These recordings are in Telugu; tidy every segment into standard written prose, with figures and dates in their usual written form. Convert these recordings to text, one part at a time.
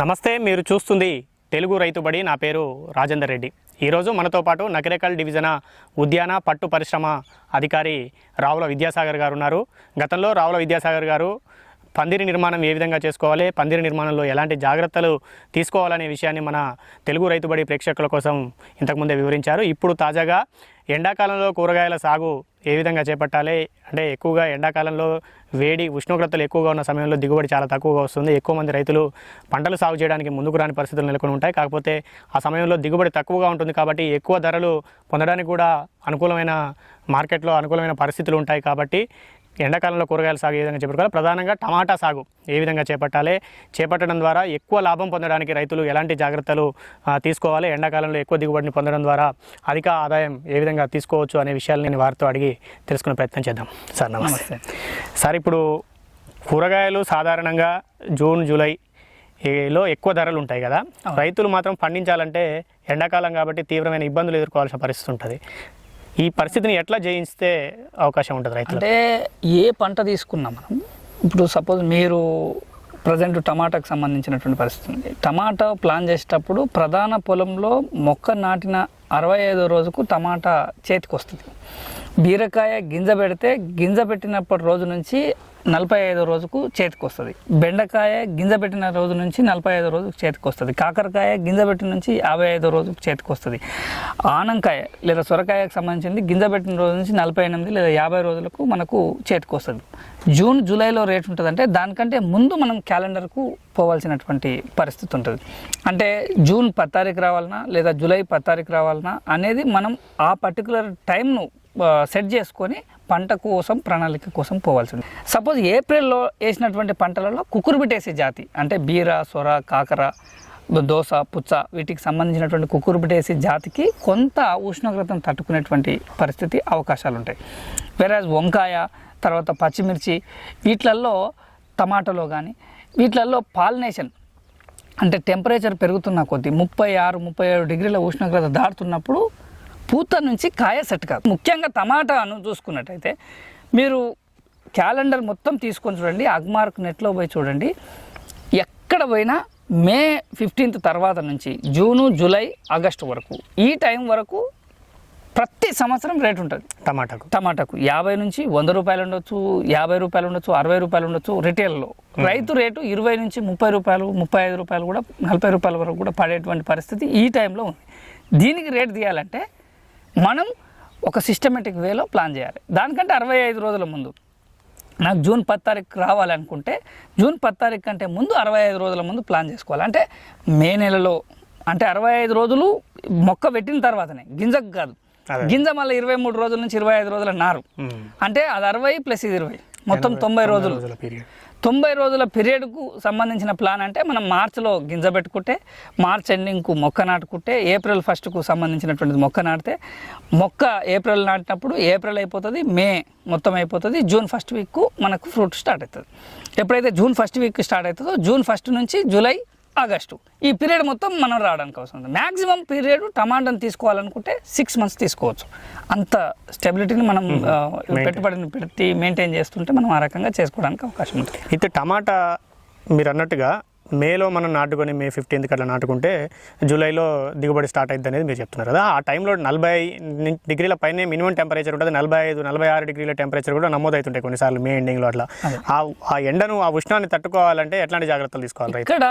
నమస్తే, మీరు చూస్తుంది తెలుగు రైతుబడి. నా పేరు రాజేందర్ రెడ్డి. ఈరోజు మనతో పాటు నకిరేకల్ డివిజన్ ఉద్యాన పట్టు పరిశ్రమ అధికారి రావుల విద్యాసాగర్ గారు ఉన్నారు. గతంలో రావుల విద్యాసాగర్ గారు పందిరి నిర్మాణం ఏ విధంగా చేసుకోవాలి, పందిరి నిర్మాణంలో ఎలాంటి జాగ్రత్తలు తీసుకోవాలనే విషయాన్ని మన తెలుగు రైతుబడి ప్రేక్షకుల కోసం ఇంతకుముందే వివరించారు. ఇప్పుడు తాజాగా ఎండాకాలంలో కూరగాయల సాగు ఏ విధంగా చేపట్టాలి, అంటే ఎక్కువగా ఎండాకాలంలో వేడి ఉష్ణోగ్రతలు ఎక్కువగా ఉన్న సమయంలో దిగుబడి చాలా తక్కువగా వస్తుంది. ఎక్కువ మంది రైతులు పంటలు సాగు చేయడానికి ముందుకు రాని పరిస్థితులు నెలకొని ఉంటాయి. కాకపోతే ఆ సమయంలో దిగుబడి తక్కువగా ఉంటుంది కాబట్టి ఎక్కువ ధరలు పొందడానికి కూడా అనుకూలమైన మార్కెట్లో అనుకూలమైన పరిస్థితులు ఉంటాయి. కాబట్టి ఎండాకాలంలో కూరగాయల సాగు ఏ విధంగా చేపట్టాలి, ప్రధానంగా టమాటా సాగు ఏ విధంగా చేపట్టాలి, చేపట్టడం ద్వారా ఎక్కువ లాభం పొందడానికి రైతులు ఎలాంటి జాగ్రత్తలు తీసుకోవాలి, ఎండాకాలంలో ఎక్కువ దిగుబడిని పొందడం ద్వారా అధిక ఆదాయం ఏ విధంగా తీసుకోవచ్చు అనే విషయాలు నేను వారితో అడిగి తెలుసుకునే ప్రయత్నం చేద్దాం. సార్ నమస్తే. సార్, ఇప్పుడు కూరగాయలు సాధారణంగా జూన్ జూలైలో ఎక్కువ ధరలు ఉంటాయి కదా, రైతులు మాత్రం పండించాలంటే ఎండాకాలం కాబట్టి తీవ్రమైన ఇబ్బందులు ఎదుర్కోవాల్సిన పరిస్థితి ఉంటుంది. ఈ పరిస్థితిని ఎట్లా జయిస్తే అవకాశం ఉంటుంది రైతులు? అంటే ఏ పంట తీసుకున్నాం మనం, ఇప్పుడు సపోజ్ మీరు ప్రజెంట్ టమాటాకు సంబంధించినటువంటి పరిస్థితి ఉంది. టమాటా ప్లాన్ చేసేటప్పుడు ప్రధాన పొలంలో మొక్క నాటిన 65వ రోజుకు టమాటా చేతికి వస్తుంది. బీరకాయ గింజ పెడితే గింజ పెట్టినప్పటి రోజు నుంచి 45వ రోజుకు చేతికి వస్తుంది. బెండకాయ గింజ పెట్టిన రోజు నుంచి 45వ రోజుకు చేతికి వస్తుంది. కాకరకాయ గింజ పెట్టిన నుంచి 55వ రోజుకు చేతికి వస్తుంది. ఆనంకాయ లేదా సొరకాయకు సంబంధించింది గింజ పెట్టిన రోజు నుంచి 48 లేదా 50 రోజులకు మనకు చేతికి వస్తుంది. జూన్ జూలైలో రేట్ ఉంటుంది, అంటే దానికంటే ముందు మనం క్యాలెండర్కు పోవాల్సినటువంటి పరిస్థితి ఉంటుంది. అంటే జూన్ 10 తారీఖు రావాలన్నా లేదా జూలై 10 తారీఖు రావాలన్నా అనేది మనం ఆ పర్టికులర్ టైంను సెట్ చేసుకొని పంట కోసం ప్రణాళిక కోసం పోవాల్సింది. సపోజ్ ఏప్రిల్లో వేసినటువంటి పంటలలో కుకురుబిటేసి జాతి అంటే బీర, సొర, కాకర, దోస, పుచ్చ వీటికి సంబంధించినటువంటి కుకురుబిటేసి జాతికి కొంత ఉష్ణోగ్రతను తట్టుకునేటువంటి పరిస్థితి అవకాశాలు ఉంటాయి. వెరాజ్ వంకాయ, తర్వాత పచ్చిమిర్చి, వీటిలలో టమాటాలో కానీ వీటిలలో పాలినేషన్ అంటే టెంపరేచర్ పెరుగుతున్న కొద్దీ 36-37 డిగ్రీల ఉష్ణోగ్రత దాటుతున్నప్పుడు పూత నుంచి కాయ సెట్ కాదు. ముఖ్యంగా టమాటాను చూసుకున్నట్టయితే మీరు క్యాలెండర్ మొత్తం తీసుకొని చూడండి, అగ్మార్క్ నెట్లో పోయి చూడండి, ఎక్కడ పోయినా మే 15th తర్వాత నుంచి జూను, జూలై, ఆగస్టు వరకు ఈ టైం వరకు ప్రతి సంవత్సరం రేటు ఉంటుంది టమాటాకు 50 నుంచి 100 రూపాయలు ఉండొచ్చు, 50 రూపాయలు ఉండొచ్చు, 60 రూపాయలు ఉండొచ్చు. రిటైల్లో రైతు రేటు 20 నుంచి 30 రూపాయలు, 35 రూపాయలు కూడా 40 రూపాయల వరకు కూడా పడేటువంటి పరిస్థితి ఈ టైంలో ఉంది. దీనికి రేటు తీయాలంటే మనం ఒక సిస్టమేటిక్ వేలో ప్లాన్ చేయాలి. దానికంటే 65 రోజుల ముందు నాకు జూన్ 10 తారీఖు రావాలనుకుంటే జూన్ 10 తారీఖు కంటే ముందు 65 రోజుల ముందు ప్లాన్ చేసుకోవాలి. అంటే మే నెలలో అంటే 65 రోజులు మొక్క పెట్టిన తర్వాతనే, గింజకు కాదు. గింజ మళ్ళీ 23 రోజుల నుంచి 25 రోజుల నారు, అంటే అది 60 ప్లస్ ఇది 20 మొత్తం 90 రోజులు. 90 రోజుల పీరియడ్కు సంబంధించిన ప్లాన్ అంటే మనం మార్చిలో గింజ పెట్టుకుంటే, మార్చ్ ఎండింగ్కు మొక్క నాటుకుంటే, ఏప్రిల్ 1కు సంబంధించినటువంటిది మొక్క నాటితే, మొక్క ఏప్రిల్ నాటినప్పుడు ఏప్రిల్ అయిపోతుంది, మే మొత్తం అయిపోతుంది, జూన్ 1st వీక్కు మనకు ఫ్రూట్ స్టార్ట్ అవుతుంది. ఎప్పుడైతే జూన్ 1st వీక్ స్టార్ట్ అవుతుందో జూన్ 1 నుంచి జూలై, ఆగస్టు ఈ పీరియడ్ మొత్తం మనం రావడానికి అవసరం ఉంది. మ్యాక్సిమం పీరియడ్ టమాటాను తీసుకోవాలనుకుంటే 6 months తీసుకోవచ్చు. అంత స్టెబిలిటీని మనం పెట్టుబడిని పెట్టి మెయింటైన్ చేస్తుంటే మనం ఆ రకంగా చేసుకోవడానికి అవకాశం ఉంటుంది. అయితే టమాటా మీరు అన్నట్టుగా మేలో మనం నాటుకొని మే 15th అట్లా నాటుకుంటే జూలైలో దిగుబడి స్టార్ట్ అవుతుంది అనేది మీరు చెప్తున్నారు కదా. ఆ టైంలో 40 డిగ్రీల పైనే మినిమం టెంపరేచర్ ఉంటుంది, 45-46 డిగ్రీల టెంపరేచర్ కూడా నమోదవుతుంటాయి కొన్నిసార్లు మే ఎండింగ్లో. అట్లా ఆ ఎండను, ఆ ఉష్ణాన్ని తట్టుకోవాలంటే ఎట్లాంటి జాగ్రత్తలు తీసుకోవాలి? ఇక్కడ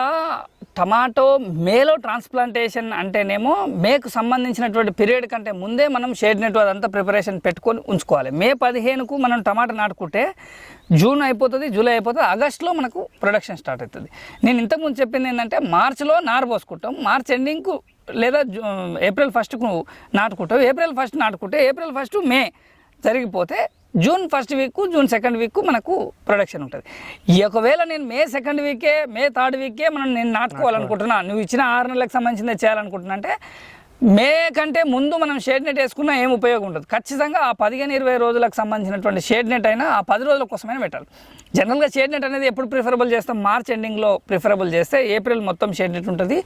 టమాటో మేలో ట్రాన్స్ప్లాంటేషన్ అంటేనేమో మేకు సంబంధించినటువంటి పీరియడ్ కంటే ముందే మనం షేడ్ నెట్ అదంతా ప్రిపరేషన్ పెట్టుకొని ఉంచుకోవాలి. మే 15కు మనం టమాటా నాటుకుంటే జూన్ అయిపోతుంది, జూలై అయిపోతుంది, ఆగస్టులో మనకు ప్రొడక్షన్ స్టార్ట్ అవుతుంది. నేను ఇంతకుముందు చెప్పింది ఏంటంటే మార్చిలో నారు పోసుకుంటాం, మార్చ్ ఎండింగ్కు లేదా ఏప్రిల్ 1కు నాటుకుంటాం, ఏప్రిల్ 1 నాటుకుంటే ఏప్రిల్ 1 మే జరిగిపోతే June 1st week, June 2nd week మనకు ప్రొడక్షన్ ఉంటుంది. ఒకవేళ నేను మే 2nd వీకే, మే 3rd వీకే నేను నాటుకోవాలనుకుంటున్నా, నువ్వు ఇచ్చిన 6 నెలలకు సంబంధించిందే చేయాలనుకుంటున్నా అంటే మే కంటే ముందు మనం షేడ్ నెట్ వేసుకున్నా ఏం ఉపయోగం ఉంటుంది. ఖచ్చితంగా ఆ 15-20 రోజులకు సంబంధించినటువంటి షేడ్ నెట్ అయినా ఆ 10 రోజుల కోసమైనా పెట్టాలి. జనరల్గా షేడ్ నెట్ అనేది ఎప్పుడు ప్రిఫరబుల్ చేస్తాం? మార్చ్ ఎండింగ్లో ప్రిఫరబుల్ చేస్తే ఏప్రిల్ మొత్తం షేడ్ నెట్ ఉంటుంది,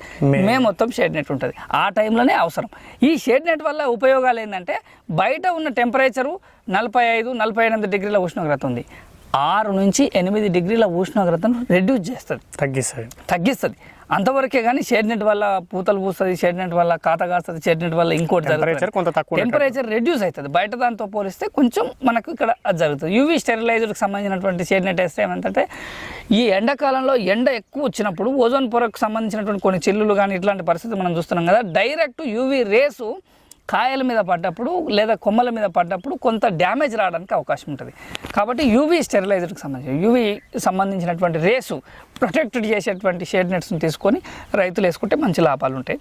మే మొత్తం షేడ్ నెట్ ఉంటుంది. ఆ టైంలోనే అవసరం. ఈ షేడ్ నెట్ వల్ల ఉపయోగాలు ఏంటంటే బయట ఉన్న టెంపరేచరు 45-48 డిగ్రీల ఉష్ణోగ్రత ఉంది, 6 నుంచి 8 డిగ్రీల ఉష్ణోగ్రతను రెడ్యూస్ చేస్తుంది, తగ్గిస్తుంది. అంతవరకే కానీ షేడ్ నెట్ వల్ల పూతలు పూస్తుంది, షేడ్ నెట్ వల్ల కాత కాస్తుంది, షేడ్ నెట్ వల్ల ఇంకోటి టెంపరేచర్ రెడ్యూస్ అవుతుంది. బయట దాంతో పోలిస్తే కొంచెం మనకు ఇక్కడ అది జరుగుతుంది. యూవీ స్టెరిలైజర్కి సంబంధించినటువంటి షేడ్ నెట్ వేస్తే ఏమంటే ఈ ఎండాకాలంలో ఎండ ఎక్కువ వచ్చినప్పుడు ఓజోన్ పొరకు సంబంధించినటువంటి కొన్ని చిల్లులు కానీ ఇట్లాంటి పరిస్థితి మనం చూస్తున్నాం కదా, డైరెక్ట్ యూవీ రేసు కాయల మీద పడ్డప్పుడు లేదా కొమ్మల మీద పడ్డప్పుడు కొంత డ్యామేజ్ రావడానికి అవకాశం ఉంటుంది. కాబట్టి యూవీ స్టెరిలైజర్కి సంబంధించినటువంటి రేసు ప్రొటెక్టెడ్ చేసేటువంటి షేడ్ నెట్స్ని తీసుకొని రైతులు వేసుకుంటే మంచి లాభాలు ఉంటాయి.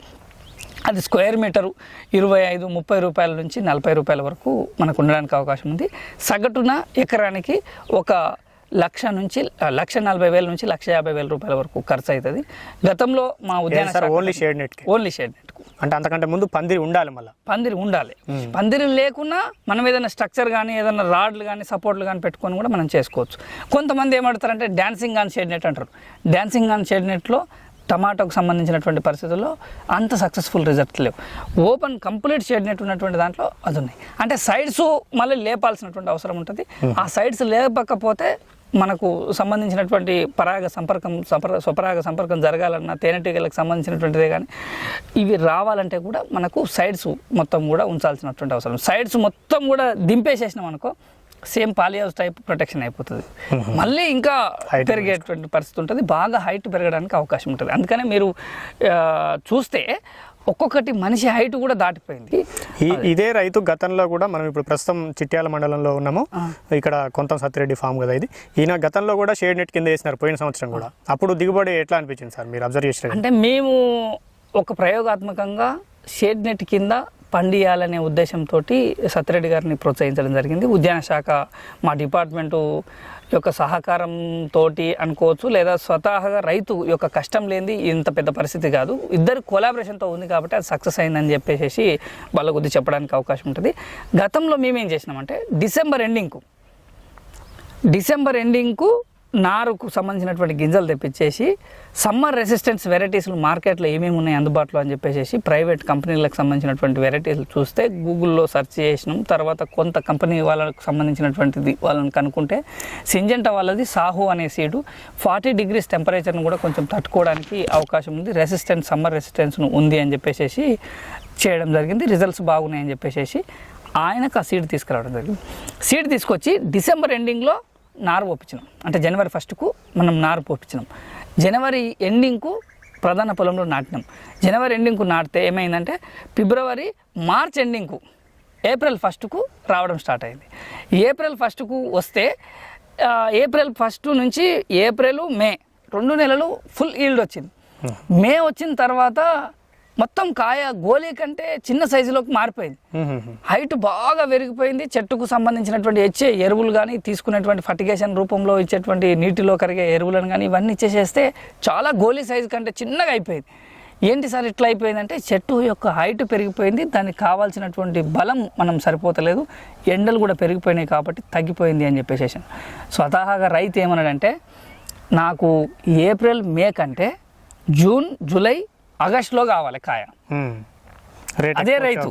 అది స్క్వేర్ మీటరు 25-30 రూపాయల నుంచి 40 రూపాయల వరకు మనకు ఉండడానికి అవకాశం ఉంది. సగటున ఎకరానికి ఒక 1,40,000 నుంచి 1,40,000 నుంచి 1,50,000 రూపాయల వరకు ఖర్చు అవుతుంది. గతంలో మా ఉద్యాన ఓన్లీ షేడ్ నెట్ అంటే అంతకంటే ముందు పందిరి ఉండాలి, మళ్ళీ పందిరి ఉండాలి. పందిరి లేకున్నా మనం ఏదైనా స్ట్రక్చర్ కానీ ఏదైనా రాడ్లు కానీ సపోర్ట్లు కానీ పెట్టుకొని కూడా మనం చేసుకోవచ్చు. కొంతమంది ఏమంటారంటే డాన్సింగ్ ఆన్ షేడ్ నెట్ అంటారు. డాన్సింగ్ ఆన్ షేడ్ నెట్లో టమాటోకు సంబంధించినటువంటి పరిస్థితుల్లో అంత సక్సెస్ఫుల్ రిజల్ట్ లేవు. ఓపెన్ కంప్లీట్ షేడ్ నెట్ ఉన్నటువంటి దాంట్లో అది ఉన్నాయి. అంటే సైడ్స్ మళ్ళీ లేపాల్సినటువంటి అవసరం ఉంటుంది. ఆ సైడ్స్ లేపకపోతే మనకు సంబంధించినటువంటి స్వపరాగ సంపర్కం జరగాలన్నా తేనెటీగలకు సంబంధించినటువంటిదే కానీ ఇవి రావాలంటే కూడా మనకు సైడ్స్ మొత్తం కూడా ఉంచాల్సినటువంటి అవసరం. సైడ్స్ మొత్తం కూడా దింపేసేసినాం అనుకో సేమ్ పాలిహౌస్ టైప్ ప్రొటెక్షన్ అయిపోతుంది. మళ్ళీ ఇంకా పెరిగేటువంటి పరిస్థితి ఉంటుంది, బాగా హైట్ పెరగడానికి అవకాశం ఉంటుంది. అందుకనే మీరు చూస్తే ఒక్కొక్కటి మనిషి హైట్ కూడా దాటిపోయింది. ఇదే రైతు గతంలో కూడా మనం ఇప్పుడు ప్రస్తుతం చిట్యాల మండలంలో ఉన్నాము, ఇక్కడ కొంత సత్యరెడ్డి ఫామ్ కదా ఇది. ఈయన గతంలో కూడా షేడ్ నెట్ కింద వేసినారు పోయిన సంవత్సరం కూడా. అప్పుడు దిగుబడి ఎట్లా అనిపించింది సార్ మీరు అబ్జర్వ్ చేసిన? అంటే మేము ఒక ప్రయోగాత్మకంగా షేడ్ నెట్ కింద పండియాలనే ఉద్దేశంతో సత్యరెడ్డి గారిని ప్రోత్సహించడం జరిగింది. ఉద్యాన శాఖ మా డిపార్ట్మెంటు యొక్క సహకారంతో అనుకోవచ్చు, లేదా స్వతహాగా రైతు యొక్క కష్టం లేనిది ఇంత పెద్ద పరిస్థితి కాదు. ఇద్దరు కొలాబరేషన్తో ఉంది కాబట్టి అది సక్సెస్ అయిందని చెప్పేసి వాళ్ళ కొద్ది చెప్పడానికి అవకాశం ఉంటుంది. గతంలో మేమేం చేసినామంటే డిసెంబర్ ఎండింగ్కు నారుకు సంబంధించినటువంటి గింజలు తెప్పించేసి సమ్మర్ రెసిస్టెన్స్ వెరైటీస్లు మార్కెట్లో ఏమేమి ఉన్నాయి అందుబాటులో అని చెప్పేసి ప్రైవేట్ కంపెనీలకు సంబంధించినటువంటి వెరైటీలు చూస్తే గూగుల్లో సెర్చ్ చేసినాం. తర్వాత కొంత కంపెనీ వాళ్ళకు సంబంధించినటువంటిది వాళ్ళని కనుక్కుంటే సింజెంటా వాళ్ళది సాహు అనే సీడు 40 degrees టెంపరేచర్ను కూడా కొంచెం తట్టుకోవడానికి అవకాశం ఉంది, సమ్మర్ రెసిస్టెన్స్ను ఉంది అని చెప్పేసి చేయడం జరిగింది. రిజల్ట్స్ బాగున్నాయని చెప్పేసి ఆయనకు ఆ సీడ్ తీసుకురావడం జరిగింది. సీడ్ తీసుకొచ్చి డిసెంబర్ ఎండింగ్లో నారు పోపించినాం. అంటే జనవరి 1కు మనం నారు పోపించినాం. జనవరి ఎండింగ్కు ప్రధాన పొలంలో నాటినాం. జనవరి ఎండింగ్కు నాటితే ఏమైందంటే మార్చ్ ఎండింగ్కు ఏప్రిల్ 1కు రావడం స్టార్ట్ అయింది. ఏప్రిల్ 1కు వస్తే ఏప్రిల్ 1 నుంచి మే 2 నెలలు ఫుల్ ఈల్డ్ వచ్చింది. మే వచ్చిన తర్వాత మొత్తం కాయ గోలీ కంటే చిన్న సైజులోకి మారిపోయింది, హైట్ బాగా పెరిగిపోయింది. చెట్టుకు సంబంధించినటువంటి ఇచ్చే ఎరువులు కానీ తీసుకునేటువంటి ఫర్టిగేషన్ రూపంలో ఇచ్చేటువంటి నీటిలో కరిగే ఎరువులను కానీ ఇవన్నీ ఇచ్చేసేస్తే చాలా గోలీ సైజు కంటే చిన్నగా అయిపోయింది. ఏంటి సార్ ఇట్లా అయిపోయిందంటే చెట్టు యొక్క హైట్ పెరిగిపోయింది, దానికి కావాల్సినటువంటి బలం మనం సరిపోతలేదు, ఎండలు కూడా పెరిగిపోయినాయి కాబట్టి తగ్గిపోయింది అని చెప్పేసి. స్వతహాగా రైతు ఏమన్నాడంటే నాకు ఏప్రిల్ మే కంటే జూన్ జూలై ఆగస్టులో కావాలి కాయ. అదే రైతు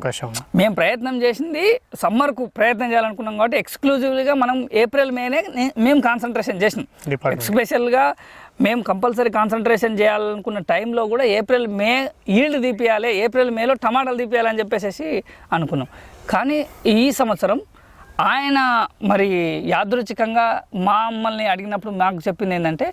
మేము ప్రయత్నం చేసింది సమ్మర్కు ప్రయత్నం చేయాలనుకున్నాం కాబట్టి ఎక్స్క్లూజివ్గా మనం ఏప్రిల్ మేనే మేము కాన్సన్ట్రేషన్ చేసినాం. ఎస్పెషల్గా మేము కంపల్సరీ కాన్సన్ట్రేషన్ చేయాలనుకున్న టైంలో కూడా ఏప్రిల్ మే ఈల్డ్ తీపియాలి, ఏప్రిల్ మేలో టమాటాలు తీపియాలని చెప్పేసి అనుకున్నాం. కానీ ఈ సంవత్సరం ఆయన మరి యాదృచ్ఛికంగా మమ్మల్ని అడిగినప్పుడు మాకు చెప్పింది ఏంటంటే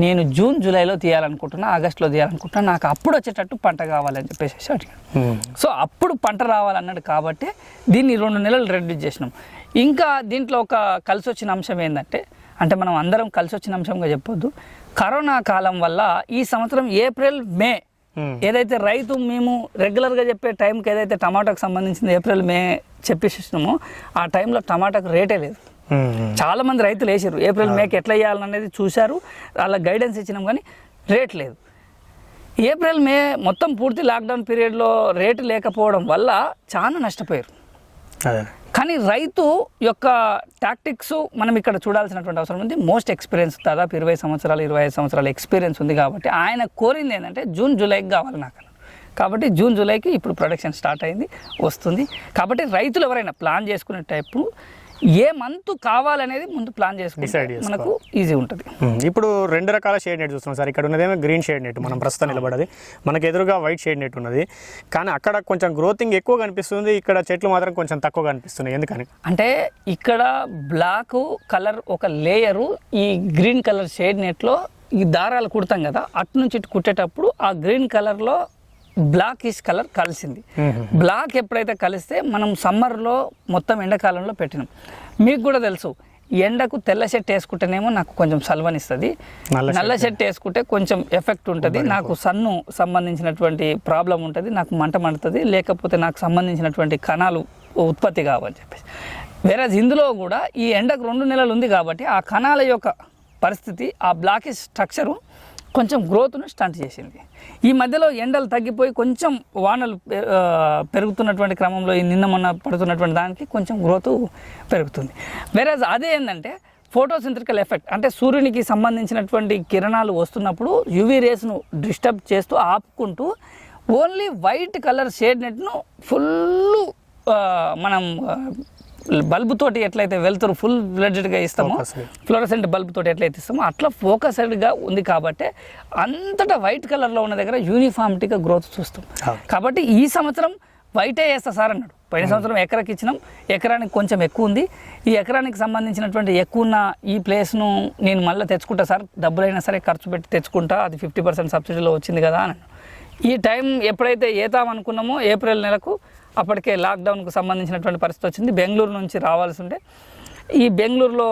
నేను జూన్ జూలైలో తీయాలనుకుంటున్నా, ఆగస్టులో తీయాలనుకుంటున్నా, నాకు అప్పుడు వచ్చేటట్టు పంట కావాలని చెప్పేసి అడిగాను. సో అప్పుడు పంట రావాలన్నాడు కాబట్టి దీన్ని 2 నెలలు రెడ్యూస్ చేసినాం. ఇంకా దీంట్లో ఒక కలిసి వచ్చిన అంశం ఏంటంటే, అంటే మనం అందరం కలిసి వచ్చిన అంశంగా చెప్పొద్దు, కరోనా కాలం వల్ల ఈ సంవత్సరం ఏప్రిల్ మే ఏదైతే రైతు మేము రెగ్యులర్గా చెప్పే టైంకి ఏదైతే టమాటాకు సంబంధించింది ఏప్రిల్ మే చెప్పేసినామో ఆ టైంలో టమాటాకు రేటే లేదు. చాలా మంది రైతులు వేసారు, ఏప్రిల్ మేకి ఎట్లా వేయాలనేది చూశారు, వాళ్ళ గైడెన్స్ ఇచ్చినాం, కానీ రేట్ లేదు. ఏప్రిల్ మే మొత్తం పూర్తి లాక్డౌన్ పీరియడ్లో రేటు లేకపోవడం వల్ల చాలా నష్టపోయారు. కానీ రైతు యొక్క టాక్టిక్స్ మనం ఇక్కడ చూడాల్సినటువంటి అవసరం ఉంది. మోస్ట్ ఎక్స్పీరియన్స్, దాదాపు 20 సంవత్సరాలు 25 సంవత్సరాల ఎక్స్పీరియన్స్ ఉంది కాబట్టి ఆయన కోరింది ఏంటంటే జూన్ జూలైకి కావాలి నాకు. కాబట్టి జూన్ జూలైకి ఇప్పుడు ప్రొడక్షన్ స్టార్ట్ అయింది, వస్తుంది. కాబట్టి రైతులు ఎవరైనా ప్లాన్ చేసుకునే టైపు ఏ మంత్ కావాలనేది ముందు ప్లాన్ చేసుకుంటే మనకు ఈజీ ఉంటుంది. ఇప్పుడు 2 రకాల షేడ్ నెట్ చూస్తున్నాం సార్. ఇక్కడ ఉన్నదేమో గ్రీన్ షేడ్ నెట్, మనం ప్రస్తుతం నిలబడది. మనకు ఎదురుగా వైట్ షేడ్ నెట్ ఉన్నది. కానీ అక్కడ కొంచెం గ్రోతింగ్ ఎక్కువ కనిపిస్తుంది, ఇక్కడ చెట్లు మాత్రం కొంచెం తక్కువ కనిపిస్తున్నాయి. ఎందుకని అంటే ఇక్కడ బ్లాక్ కలర్ ఒక లేయరు, ఈ గ్రీన్ కలర్ షేడ్ నెట్లో ఈ దారాలు కుడతాం కదా, అటు నుంచి ఇటు కుట్టేటప్పుడు ఆ గ్రీన్ కలర్లో బ్లాకిష్ కలర్ కలిసింది. బ్లాక్ ఎప్పుడైతే కలిస్తే మనం సమ్మర్లో మొత్తం ఎండాకాలంలో పెట్టినాం. మీకు కూడా తెలుసు, ఎండకు తెల్ల షర్ట్ వేసుకుంటేనేమో నాకు కొంచెం సల్వనిస్తుంది, నల్ల షర్ట్ వేసుకుంటే కొంచెం ఎఫెక్ట్ ఉంటుంది, నాకు సన్ను సంబంధించినటువంటి ప్రాబ్లం ఉంటుంది, నాకు మంట మండుతుంది, లేకపోతే నాకు సంబంధించినటువంటి కణాలు ఉత్పత్తి కావని చెప్పేసి. వేరే ఇందులో కూడా ఈ ఎండకు 2 నెలలు ఉంది కాబట్టి ఆ కణాల యొక్క పరిస్థితి, ఆ బ్లాకిష్ స్ట్రక్చరు కొంచెం గ్రోత్ను స్టంట్ చేసింది. ఈ మధ్యలో ఎండలు తగ్గిపోయి కొంచెం వానలు పెరుగుతున్నటువంటి క్రమంలో ఈ నిన్న మొన్న పడుతున్నటువంటి దానికి కొంచెం గ్రోత్ పెరుగుతుంది. వేరే అదే ఏంటంటే ఫోటోసింథటికల్ ఎఫెక్ట్, అంటే సూర్యునికి సంబంధించినటువంటి కిరణాలు వస్తున్నప్పుడు యువీ రేస్ను డిస్టర్బ్ చేస్తూ ఆపుకుంటూ ఓన్లీ వైట్ కలర్ షేడ్ నెట్ను ఫుల్ మనం బల్బు తోటి ఎట్లయితే వెళ్తురు ఫుల్ ఫ్లెడ్జ్డ్గా ఇస్తామో, ఫ్లోరసెంట్ బల్బు తోటి ఎట్లయితే ఇస్తామో అట్లా ఫోకస్డ్గా ఉంది కాబట్టి అంతటా వైట్ కలర్లో ఉన్న దగ్గర యూనిఫామిటీగా గ్రోత్ చూస్తాం. కాబట్టి ఈ సంవత్సరం వైటే వేస్తా సార్ అన్నాడు. పోయిన సంవత్సరం ఎకరాకి ఇచ్చినాం, ఎకరానికి కొంచెం ఎక్కువ ఉంది, ఈ ఎకరానికి సంబంధించినటువంటి ఎక్కువ ఉన్న ఈ ప్లేస్ను నేను మళ్ళీ తెచ్చుకుంటా సార్, డబ్బులైనా సరే ఖర్చు పెట్టి తెచ్చుకుంటా, అది 50% సబ్సిడీలో వచ్చింది కదా అని. ఈ టైం ఎప్పుడైతే ఏతామనుకున్నామో ఏప్రిల్ నెలకు అప్పటికే లాక్డౌన్కు సంబంధించినటువంటి పరిస్థితి వచ్చింది. బెంగళూరు నుంచి రావాల్సి ఉంటే ఈ బెంగళూరులో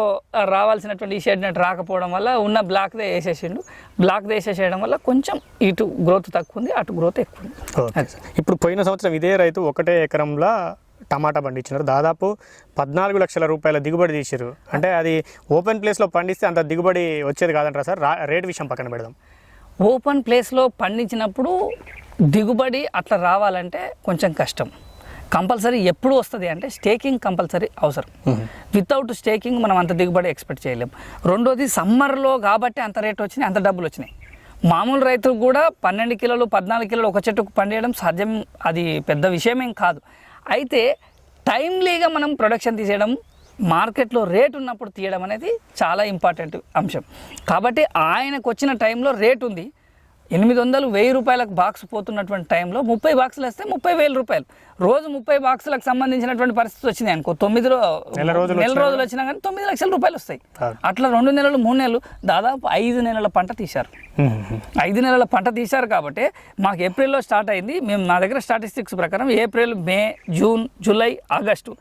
రావాల్సినటువంటి ఈ షేడ్ నెట్ రాకపోవడం వల్ల ఉన్న బ్లాక్దే వేసేసిండు. బ్లాక్దే వేసేసేయడం వల్ల కొంచెం ఇటు గ్రోత్ తక్కువ ఉంది, అటు గ్రోత్ ఎక్కువ ఉంది. ఇప్పుడు పోయిన సంవత్సరం ఇదే రైతు 1 ఎకరంలో టమాటా పండించినారు, దాదాపు 14 లక్షల రూపాయల దిగుబడి తీసారు. అంటే అది ఓపెన్ ప్లేస్లో పండిస్తే అంత దిగుబడి వచ్చేది కాదంటారా సార్? రేట్ విషయం పక్కన పెడదాం. ఓపెన్ ప్లేస్లో పండించినప్పుడు దిగుబడి అట్లా రావాలంటే కొంచెం కష్టం. కంపల్సరీ ఎప్పుడు వస్తుంది అంటే స్టేకింగ్ కంపల్సరీ అవసరం. వితౌట్ స్టేకింగ్ మనం అంత దిగుబడి ఎక్స్పెక్ట్ చేయలేం. రెండోది సమ్మర్లో కాబట్టి అంత రేట్ వచ్చినాయి, అంత డబ్బులు వచ్చినాయి. మామూలు రైతుకు కూడా 12 కిలోలు 14 కిలోలు ఒక చెట్టుకు పండియడం సాధ్యం, అది పెద్ద విషయమేం కాదు. అయితే టైమ్లీగా మనం ప్రొడక్షన్ తీసేయడం, మార్కెట్లో రేట్ ఉన్నప్పుడు తీయడం అనేది చాలా ఇంపార్టెంట్ అంశం. కాబట్టి ఆయనకు వచ్చిన టైంలో రేట్ ఉంది, 800-1000 రూపాయలకు బాక్స్ పోతున్నటువంటి టైంలో 30 బాక్సులు వేస్తే 30,000 రూపాయలు. రోజు 30 బాక్సులకు సంబంధించినటువంటి పరిస్థితి వచ్చింది అనుకో, 9 నెల రోజులు వచ్చినా కానీ 9 లక్షల రూపాయలు వస్తాయి. అట్లా 2 నెలలు 3 నెలలు దాదాపు 5 నెలల పంట తీశారు. 5 నెలల పంట తీశారు కాబట్టి మాకు ఏప్రిల్లో స్టార్ట్ అయింది. మేము నా దగ్గర స్టాటిస్టిక్స్ ప్రకారం April, May, June, July, August,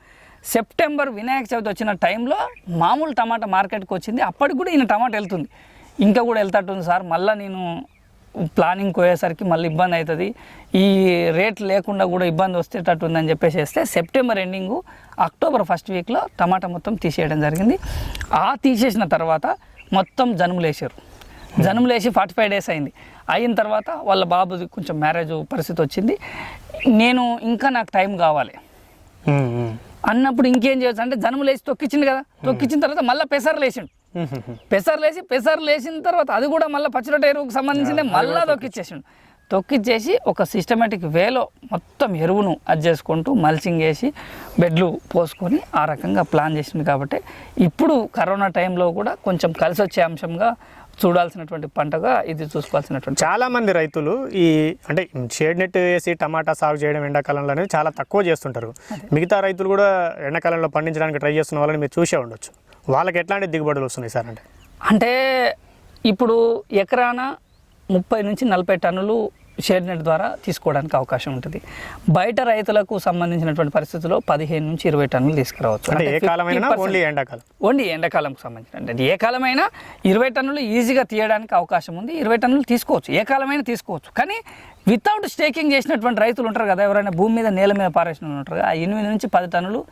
September వినాయక చవితి వచ్చిన టైంలో మామూలు టమాటా మార్కెట్కి వచ్చింది. అప్పటికి కూడా ఈయన టమాటా వెళ్తుంది, ఇంకా కూడా వెళ్తాటుంది సార్, మళ్ళీ నేను ప్లానింగ్ పోయేసరికి మళ్ళీ ఇబ్బంది అవుతుంది, ఈ రేట్ లేకుండా కూడా ఇబ్బంది వస్తేటట్టు ఉందని చెప్పేసి వేస్తే సెప్టెంబర్ ఎండింగు అక్టోబర్ ఫస్ట్ వీక్లో టమాటా మొత్తం తీసేయడం జరిగింది. ఆ తీసేసిన తర్వాత మొత్తం జనుములు వేసారు. జనుములు వేసి 45 డేస్ అయింది. అయిన తర్వాత వాళ్ళ బాబుది కొంచెం మ్యారేజ్ పరిస్థితి వచ్చింది. నేను ఇంకా నాకు టైం కావాలి అన్నప్పుడు ఇంకేం చేయొచ్చు అంటే జనుములు వేసి తొక్కించింది కదా, తొక్కించిన తర్వాత మళ్ళీ పెసర్లు వేసిండు. పెసర్లు వేసిన తర్వాత అది కూడా మళ్ళీ పచ్చిరొట్ట ఎరువుకు సంబంధించింది, మళ్ళీ తొక్కిచ్చేసి ఒక సిస్టమేటిక్ వేలో మొత్తం ఎరువును అది చేసుకుంటూ మల్చింగ్ వేసి బెడ్లు పోసుకొని ఆ రకంగా ప్లాన్ చేసింది. కాబట్టి ఇప్పుడు కరోనా టైంలో కూడా కొంచెం కలిసి వచ్చే అంశంగా చూడాల్సినటువంటి పంటగా ఇది చూసుకోవాల్సినటువంటి. చాలామంది రైతులు ఈ అంటే షేడ్ నెట్ వేసి టమాటా సాగు చేయడం ఎండాకాలంలో అనేది చాలా తక్కువ చేస్తుంటారు. మిగతా రైతులు కూడా ఎండాకాలంలో పండించడానికి ట్రై చేస్తున్న వాళ్ళని మీరు చూసే ఉండొచ్చు. వాళ్ళకి ఎట్లాంటి దిగుబడులు వస్తున్నాయి సార్? అంటే ఇప్పుడు ఎకరాన 30-40 టన్నులు షేడ్ నెట్ ద్వారా తీసుకోవడానికి అవకాశం ఉంటుంది. బయట రైతులకు సంబంధించినటువంటి పరిస్థితుల్లో 15-20 టన్నులు తీసుకురావచ్చు. అంటే ఏ కాలమైనా ఓన్లీ ఎండాకాలంకి సంబంధించిన అంటే ఏ కాలమైనా 20 టన్నులు ఈజీగా తీయడానికి అవకాశం ఉంది. 20 టన్నులు తీసుకోవచ్చు, ఏ కాలమైనా తీసుకోవచ్చు. కానీ వితౌట్ స్టేకింగ్ చేసినటువంటి రైతులు ఉంటారు కదా, ఎవరైనా భూమి మీద నేల మీద పారేసిన ఉంటారు కదా, 8-10 టన్నులు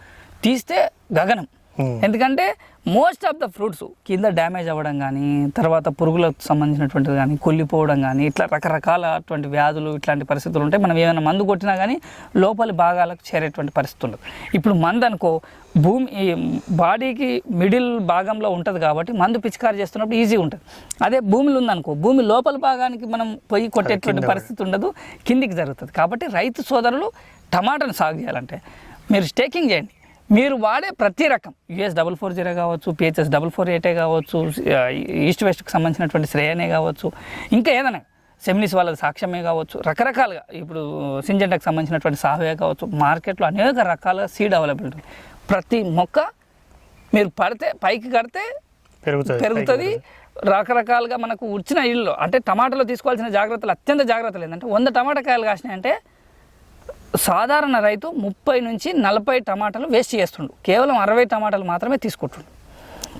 తీస్తే గగనం. ఎందుకంటే మోస్ట్ ఆఫ్ ద ఫ్రూట్స్ కింద డ్యామేజ్ అవ్వడం కానీ, తర్వాత పురుగులకు సంబంధించినటువంటిది కానీ, కుళ్ళిపోవడం కానీ, ఇట్లా రకరకాల అటువంటి వ్యాధులు ఇట్లాంటి పరిస్థితులు ఉంటాయి. మనం ఏమైనా మందు కొట్టినా కానీ లోపలి భాగాలకు చేరేటువంటి పరిస్థితి ఉండదు. ఇప్పుడు మందు అనుకో భూమి బాడీకి మిడిల్ భాగంలో ఉంటుంది కాబట్టి మందు పిచికారి చేస్తున్నప్పుడు ఈజీ ఉంటుంది. అదే భూమిలో ఉందనుకో భూమి లోపల భాగానికి మనం పొయ్యి కొట్టేటువంటి పరిస్థితి ఉండదు, కిందికి జరుగుతుంది. కాబట్టి రైతు సోదరులు టమాటాను సాగు చేయాలంటే మీరు స్టేకింగ్ చేయండి. మీరు వాడే ప్రతి రకం US 440 కావచ్చు, PHS 448 కావచ్చు, ఈస్ట్ వెస్ట్కి సంబంధించినటువంటి శ్రేయనే కావచ్చు, ఇంకా ఏదైనా సెమినిస్ వాళ్ళది సాక్ష్యమే కావచ్చు, రకరకాలుగా ఇప్పుడు సింజెంటాకి సంబంధించినటువంటి సాహువే కావచ్చు, మార్కెట్లో అనేక రకాల సీడ్ అవైలబిలిటీ ఉంది. ప్రతి మొక్క మీరు పడితే పైకి కడితే పెరుగుతుంది. రకరకాలుగా మనకు వచ్చిన ఇళ్ళు అంటే టమాటాలో తీసుకోవాల్సిన జాగ్రత్తలు అత్యంత జాగ్రత్తలు ఏంటంటే 100 టమాటా కాయలు కాసినాయంటే సాధారణ రైతు 30 నుంచి 40 టమాటాలు వేస్ట్ చేస్తుండు, కేవలం 60 టమాటాలు మాత్రమే తీసుకుంటుండు.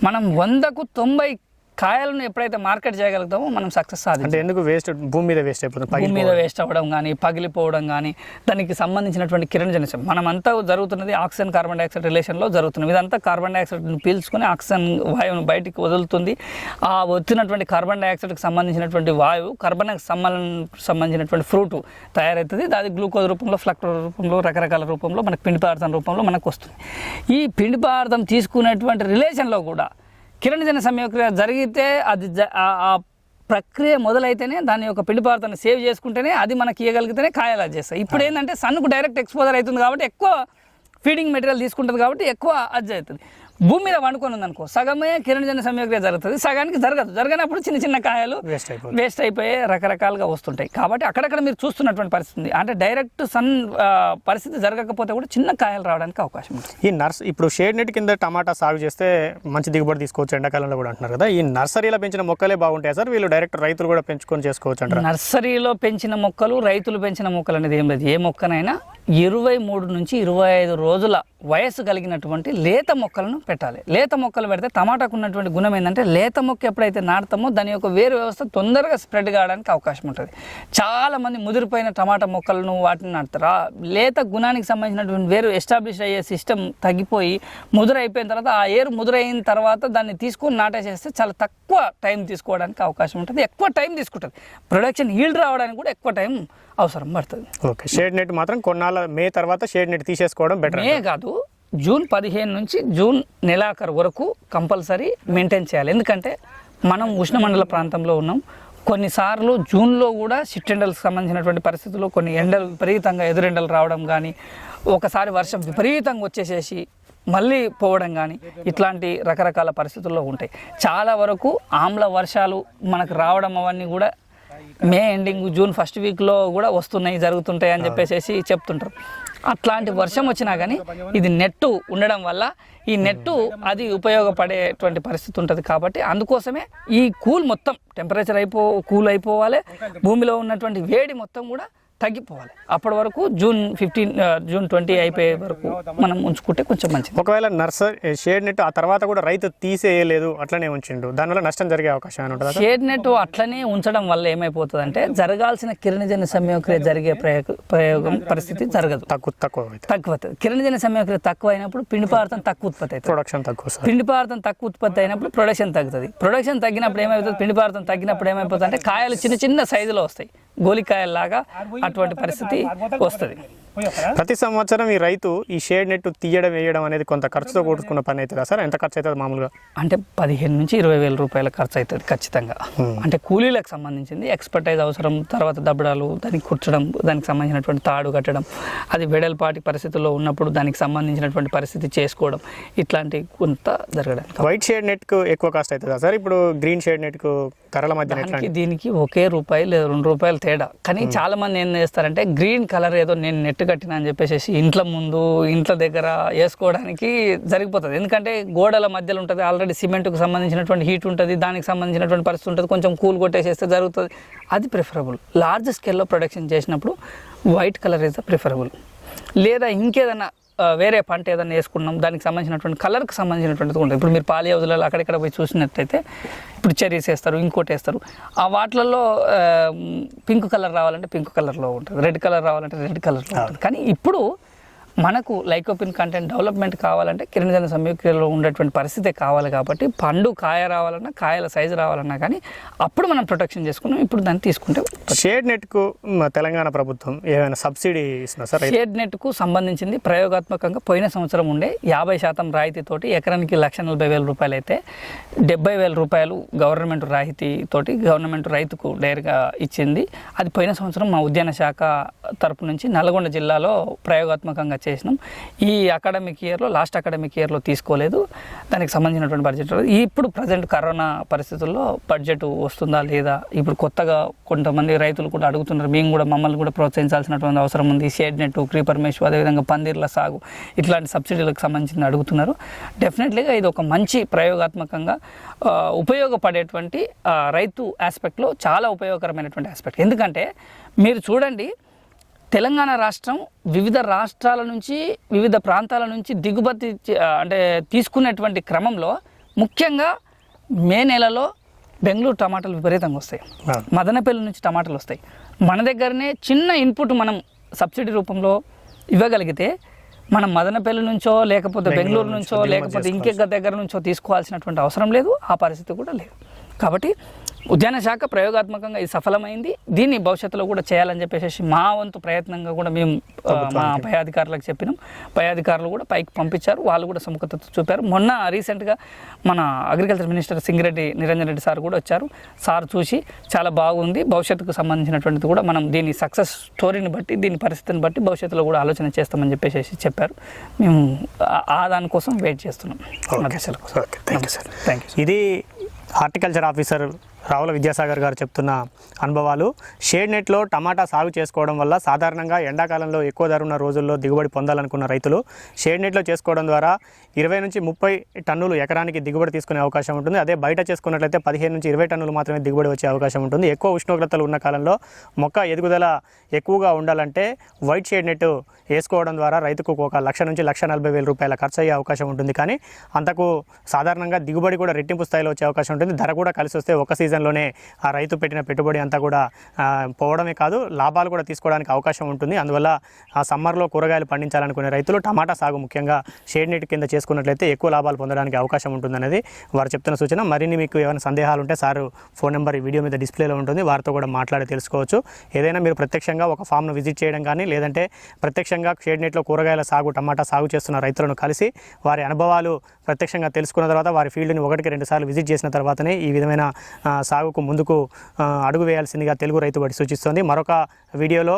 మనం 100కు 90 కాయలను ఎప్పుడైతే మార్కెట్ చేయగలుగుతామో మనం సక్సెస్ సాధించాలి. అంటే ఎందుకు వేస్ట్ భూమి మీద వేస్ట్ అయిపోతుంది, భూమి మీద వేస్ట్ అవ్వడం కానీ పగిలిపోవడం కానీ దానికి సంబంధించినటువంటి కిరణజన్యం మనమంతా జరుగుతున్నది ఆక్సిజన్ కార్బన్ డైఆక్సైడ్ రిలేషన్లో జరుగుతున్నది. ఇదంతా కార్బన్ డైఆక్సైడ్ని పీల్చుకొని ఆక్సిజన్ వాయువును బయటికి వదులుతుంది. ఆ వచ్చినటువంటి కార్బన్ డైఆక్సైడ్కి సంబంధించినటువంటి వాయువు కార్బన్కి సంబంధించినటువంటి ఫ్రూట్ తయారవుతుంది. అది గ్లూకోజ్ రూపంలో, ఫ్లక్టో రూపంలో, రకరకాల రూపంలో మనకు పిండి పదార్థం రూపంలో మనకు వస్తుంది. ఈ పిండి పదార్థం తీసుకునేటువంటి రిలేషన్లో కూడా కిరణజన్య సంయోగక్రియ జరిగితే అది ఆ ప్రక్రియ మొదలైతేనే దాని యొక్క పిండి పదార్థాన్ని సేవ్ చేసుకుంటేనే అది మనకి ఇవ్వగలిగితేనే కాయలు అది చేస్తాయి. ఇప్పుడు ఏంటంటే సన్కు డైరెక్ట్ ఎక్స్పోజర్ అవుతుంది కాబట్టి ఎక్కువ ఫీడింగ్ మెటీరియల్ తీసుకుంటుంది కాబట్టి ఎక్కువ అది అవుతుంది. భూమి మీద వండుకొని ఉందనుకో సగమే కిరణజన్య సంయోగక్రియ జరుగుతుంది, సగానికి జరగనప్పుడు చిన్న చిన్న కాయలు వేస్ట్ అయిపోయి రకరకాలుగా వస్తుంటాయి. కాబట్టి అక్కడక్కడ మీరు చూస్తున్నటువంటి పరిస్థితి అంటే డైరెక్ట్ సన్ పరిస్థితి జరగకపోతే కూడా చిన్న కాయలు రావడానికి అవకాశం ఉంటుంది. ఈ ఇప్పుడు షేడ్ నెట్ కింద టమాటా సాగు చేస్తే మంచి దిగుబడి తీసుకోవచ్చు ఎండాకాలంలో కూడా అంటున్నారు కదా, ఈ నర్సరీలో పెంచిన మొక్కలే బాగుంటాయి సార్, వీళ్ళు డైరెక్ట్ రైతులు కూడా పెంచుకొని చేసుకోవచ్చు అంటారు? నర్సరీలో పెంచిన మొక్కలు, రైతులు పెంచిన మొక్కలు అనేది ఏం లేదు. ఏ మొక్కనైనా 23 నుంచి 25 రోజుల వయస్సు కలిగినటువంటి లేత మొక్కలను పెట్టాలి. లేత మొక్కలు పెడితే టమాటాకు ఉన్నటువంటి గుణం ఏంటంటే లేత మొక్క ఎప్పుడైతే నాటుతామో దాని యొక్క వేరు వ్యవస్థ తొందరగా స్ప్రెడ్ కావడానికి అవకాశం ఉంటుంది. చాలామంది ముదిరిపోయిన టమాటా మొక్కలను వాటిని నాటుతారు. లేత గుణానికి సంబంధించినటువంటి వేరు ఎస్టాబ్లిష్ అయ్యే సిస్టమ్ తగ్గిపోయి ముదురైపోయిన తర్వాత ఆ ఏరు ముదురైన తర్వాత దాన్ని తీసుకొని నాటేసేస్తే చాలా తక్కువ టైం తీసుకోవడానికి అవకాశం ఉంటుంది, ఎక్కువ టైం తీసుకుంటుంది. ప్రొడక్షన్ ఈల్డ్ రావడానికి కూడా ఎక్కువ టైం అవసరం పడుతుంది. ఓకే, షేడ్ నెట్ మాత్రం కొన్నాళ్ళ మే తర్వాత షేడ్ నెట్ తీసేసుకోవడం బెటర్. మే కాదు, జూన్ 15 నుంచి జూన్ నెలాఖరు వరకు కంపల్సరీ మెయింటైన్ చేయాలి. ఎందుకంటే మనం ఉష్ణమండల ప్రాంతంలో ఉన్నాం. కొన్నిసార్లు జూన్లో కూడా సిట్టెండల్కి సంబంధించినటువంటి పరిస్థితుల్లో కొన్ని ఎండలు విపరీతంగా ఎదురెండలు రావడం కానీ, ఒకసారి వర్షం విపరీతంగా వచ్చేసేసి మళ్ళీ పోవడం కానీ ఇట్లాంటి రకరకాల పరిస్థితుల్లో ఉంటాయి. చాలా వరకు ఆమ్ల వర్షాలు మనకు రావడం అవన్నీ కూడా మే ఎండింగ్ జూన్ ఫస్ట్ వీక్లో కూడా వస్తున్నాయి, జరుగుతుంటాయి అని చెప్పేసి చెప్తుంటారు. అట్లాంటి వర్షం వచ్చినా కానీ ఇది నెట్టు ఉండడం వల్ల ఈ నెట్టు అది ఉపయోగపడేటువంటి పరిస్థితి ఉంటుంది. కాబట్టి అందుకోసమే ఈ కూల్ మొత్తం టెంపరేచర్ కూల్ అయిపోవాలి, భూమిలో ఉన్నటువంటి వేడి మొత్తం కూడా తగ్గిపోవాలి. అప్పటి వరకు జూన్ 20 అయిపోయే వరకు మనం ఉంచుకుంటే కొంచెం మంచిది. ఒకవేళ నర్సరీ షేడ్ నెట్ ఆ తర్వాత కూడా రైతు తీసేయలేదు, అట్లనే ఉంచిండు, దానివల్ల నష్టం జరిగే అవకాశం ఉంటుంది. షేడ్ నెట్ అట్లనే ఉంచడం వల్ల ఏమైపోతుంది అంటే జరగాల్సిన కిరణజన్య సంయోగక్రియ జరిగే ప్రయోగం పరిస్థితి జరగదు, తక్కువ. కిరణజన్య సంయోగక్రియ తక్కువ అయినప్పుడు పిండి పదార్థం తక్కువ ఉత్పత్తి అవుతుంది, ప్రొడక్షన్ తక్కువ. పిండి పదార్థం తక్కువ ఉత్పత్తి అయినప్పుడు ప్రొడక్షన్ తగ్గుతుంది. ప్రొడక్షన్ తగ్గినప్పుడు ఏమైపోతుంది, పిండి పదార్థం తగ్గినప్పుడు ఏమైపోతుంది అంటే కాయలు చిన్న చిన్న సైజులో వస్తాయి, గోలికాయల్లాగా అటువంటి పరిస్థితి వస్తుంది. ప్రతి సంవత్సరం ఈ రైతు ఈ షేడ్ నెట్ తీయడం వేయడం అనేది కొంత ఖర్చుతో కూడుకున్న పని అవుతుందా సార్? ఎంత ఖర్చు అవుతుంది మామూలుగా? అంటే 15 నుంచి 20 వేల రూపాయల ఖర్చు అవుతుంది ఖచ్చితంగా. అంటే కూలీలకు సంబంధించింది ఎక్స్పర్టైజ్ అవసరం, తర్వాత దబ్బడాలు, దానికి కూర్చడం, దానికి సంబంధించినటువంటి తాడు కట్టడం, అది వెడల్పాటి పరిస్థితుల్లో ఉన్నప్పుడు దానికి సంబంధించినటువంటి పరిస్థితి చేసుకోవడం, ఇట్లాంటి కొంత జరగడానికి. వైట్ షేడ్ నెట్కు ఎక్కువ కాస్ట్ అవుతుందా సార్? ఇప్పుడు గ్రీన్ షేడ్ నెట్కు ధరల మధ్య దీనికి ఒకే రూపాయి లేదా 2 రూపాయలు తేడా. కానీ చాలా మంది ఏం చేస్తారంటే గ్రీన్ కలర్ ఏదో నేను నెట్ కట్టిన అని చెప్పేసి ఇంట్లో ముందు ఇంట్లో దగ్గర వేసుకోవడానికి జరిగిపోతుంది. ఎందుకంటే గోడల మధ్యలో ఉంటుంది, ఆల్రెడీ సిమెంట్కు సంబంధించినటువంటి హీట్ ఉంటుంది, దానికి సంబంధించినటువంటి పరిస్థితి ఉంటుంది, కొంచెం కూల్ కొట్టేసేస్తే జరుగుతుంది. అది ప్రిఫరబుల్. లార్జ్ స్కేల్లో ప్రొడక్షన్ చేసినప్పుడు white colour is the preferable. లేదా ఇంకేదైనా వేరే పంట ఏదైనా వేసుకున్నాం దానికి సంబంధించినటువంటి కలర్కి సంబంధించినటువంటిది ఉంటుంది. ఇప్పుడు మీరు పాలి హౌజులలో అక్కడెక్కడ పోయి చూసినట్టయితే ఇప్పుడు చెర్రీస్ వేస్తారు, ఇంకోటి వేస్తారు. ఆ వాటిలలో పింక్ కలర్ రావాలంటే పింక్ కలర్లో ఉంటుంది, రెడ్ కలర్ రావాలంటే రెడ్ కలర్లో ఉంటుంది. కానీ ఇప్పుడు మనకు లైకోపిన్ కంటెంట్ డెవలప్మెంట్ కావాలంటే కిరణజన్య సంయోగక్రియలో ఉండేటువంటి పరిస్థితే కావాలి. కాబట్టి పండు కాయ రావాలన్నా, కాయల సైజు రావాలన్నా కానీ అప్పుడు మనం ప్రొటెక్షన్ చేసుకున్నాం. ఇప్పుడు దాన్ని తీసుకుంటే షేడ్ నెట్కు తెలంగాణ ప్రభుత్వం ఏమైనా సబ్సిడీ ఇస్తున్నా సార్? షేడ్ నెట్కు సంబంధించింది ప్రయోగాత్మకంగా పోయిన సంవత్సరం ఉండే 50% రాయితీతోటి ఎకరానికి 1,40,000 రూపాయలు అయితే 70,000 రూపాయలు గవర్నమెంట్ రాయితీతోటి గవర్నమెంట్ రైతుకు డైరెక్ట్గా ఇచ్చింది. అది పోయిన సంవత్సరం మా ఉద్యాన శాఖ తరపు నుంచి నల్గొండ జిల్లాలో ప్రయోగాత్మకంగా చేసినాం. ఈ అకాడమిక్ ఇయర్లో లాస్ట్ అకాడమిక్ ఇయర్లో తీసుకోలేదు, దానికి సంబంధించినటువంటి బడ్జెట్. ఇప్పుడు ప్రజెంట్ కరోనా పరిస్థితుల్లో బడ్జెట్ వస్తుందా లేదా, ఇప్పుడు కొత్తగా కొంతమంది రైతులు కూడా అడుగుతున్నారు, మేము కూడా మమ్మల్ని కూడా ప్రోత్సహించాల్సినటువంటి అవసరం ఉంది, షేడ్ నెట్, క్రీపర్ మెష్, అదేవిధంగా పందిర్ల సాగు ఇట్లాంటి సబ్సిడీలకు సంబంధించి అడుగుతున్నారు. డెఫినెట్లీగా ఇది ఒక మంచి ప్రయోగాత్మకంగా ఉపయోగపడేటువంటి రైతు ఆస్పెక్ట్లో చాలా ఉపయోగకరమైనటువంటి ఆస్పెక్ట్. ఎందుకంటే మీరు చూడండి, తెలంగాణ రాష్ట్రం వివిధ రాష్ట్రాల నుంచి వివిధ ప్రాంతాల నుంచి దిగుమతి అంటే తీసుకునేటువంటి క్రమంలో ముఖ్యంగా మే నెలలో బెంగళూరు టమాటాలు విపరీతంగా వస్తాయి, మదనపల్లి నుంచి టమాటాలు వస్తాయి. మన దగ్గరనే చిన్న ఇన్పుట్ మనం సబ్సిడీ రూపంలో ఇవ్వగలిగితే మనం మదనపల్లి నుంచో లేకపోతే బెంగళూరు నుంచో లేకపోతే ఇంకెక్క దగ్గర నుంచో తీసుకోవాల్సినటువంటి అవసరం లేదు, ఆ పరిస్థితి కూడా లేదు. కాబట్టి ఉద్యాన శాఖ ప్రయోగాత్మకంగా ఇది సఫలమైంది. దీన్ని భవిష్యత్తులో కూడా చేయాలని చెప్పేసి మా వంతు ప్రయత్నంగా కూడా మేము మా పై అధికారులకు చెప్పినాం. పై అధికారులు కూడా పైకి పంపించారు, వాళ్ళు కూడా సుముఖత చూపారు. మొన్న రీసెంట్గా మన agriculture minister Singireddy Niranjan Reddy sir కూడా వచ్చారు. సార్ చూసి చాలా బాగుంది, భవిష్యత్తుకు సంబంధించినటువంటిది కూడా మనం దీని సక్సెస్ స్టోరీని బట్టి దీని పరిస్థితిని బట్టి భవిష్యత్తులో కూడా ఆలోచన చేస్తామని చెప్పేసి చెప్పారు. మేము ఆ దానికోసం వెయిట్ చేస్తున్నాం. Thank you. ఇది హార్టికల్చర్ ఆఫీసర్ రావుల విద్యాసాగర్ గారు చెప్తున్న అనుభవాలు. షేడ్ నెట్లో టమాటా సాగు చేసుకోవడం వల్ల సాధారణంగా ఎండాకాలంలో ఎక్కువ ధర ఉన్న రోజుల్లో దిగుబడి పొందాలనుకున్న రైతులు షేడ్ నెట్లో చేసుకోవడం ద్వారా 20 నుంచి 30 టన్నులు ఎకరానికి దిగుబడి తీసుకునే అవకాశం ఉంటుంది. అదే బయట చేసుకున్నట్లయితే 15 నుంచి 20 టన్నులు మాత్రమే దిగుబడి వచ్చే అవకాశం ఉంటుంది. ఎక్కువ ఉష్ణోగ్రతలు ఉన్న కాలంలో మొక్క ఎదుగుదల ఎక్కువగా ఉండాలంటే వైట్ షేడ్ నెట్ వేసుకోవడం ద్వారా రైతుకు ఒక 1,00,000 నుంచి 1,40,000 రూపాయల ఖర్చు అయ్యే అవకాశం ఉంటుంది. కానీ అంతకు సాధారణంగా దిగుబడి కూడా రెట్టింపు స్థాయిలో వచ్చే అవకాశం ఉంటుంది. ధర కూడా కలిసి వస్తే ఒక సీజన్లోనే ఆ రైతు పెట్టిన పెట్టుబడి అంతా కూడా పోవడమే కాదు, లాభాలు కూడా తీసుకోవడానికి అవకాశం ఉంటుంది. అందువల్ల ఆ సమ్మర్లో కూరగాయలు పండించాలనుకునే రైతులు టమాటా సాగు ముఖ్యంగా షేడ్ నెట్ కింద చేసుకున్నట్లయితే ఎక్కువ లాభాలు పొందడానికి అవకాశం ఉంటుందనేది వారు చెప్తున్న సూచన. మరిన్ని మీకు ఏమైనా సందేహాలు ఉంటే సారు ఫోన్ నెంబర్ ఈ వీడియో మీద డిస్ప్లేలో ఉంటుంది, వారితో కూడా మాట్లాడి తెలుసుకోవచ్చు. ఏదైనా మీరు ప్రత్యక్షంగా ఒక ఫామ్ను విజిట్ చేయడం కానీ లేదంటే ప్రత్యక్షంగా షేడ్ నెట్లో కూరగాయల సాగు టమాటా సాగు చేస్తున్న రైతులను కలిసి వారి అనుభవాలు ప్రత్యక్షంగా తెలుసుకున్న తర్వాత వారి ఫీల్డ్ని 1-2 సార్లు విజిట్ చేసిన తర్వాతనే ఈ విధమైన సాగుకు ముందుకు అడుగు వేయాల్సిందిగా తెలుగు రైతు బడి సూచిస్తోంది. మరొక వీడియోలో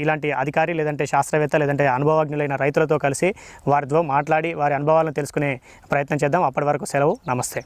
ఇలాంటి అధికారి లేదంటే శాస్త్రవేత్త లేదంటే అనుభవజ్ఞులైన రైతులతో కలిసి వారితో మాట్లాడి వారి అనుభవాలను తెలుసుకునే ప్రయత్నం చేద్దాం. అప్పటి వరకు సెలవు, నమస్తే.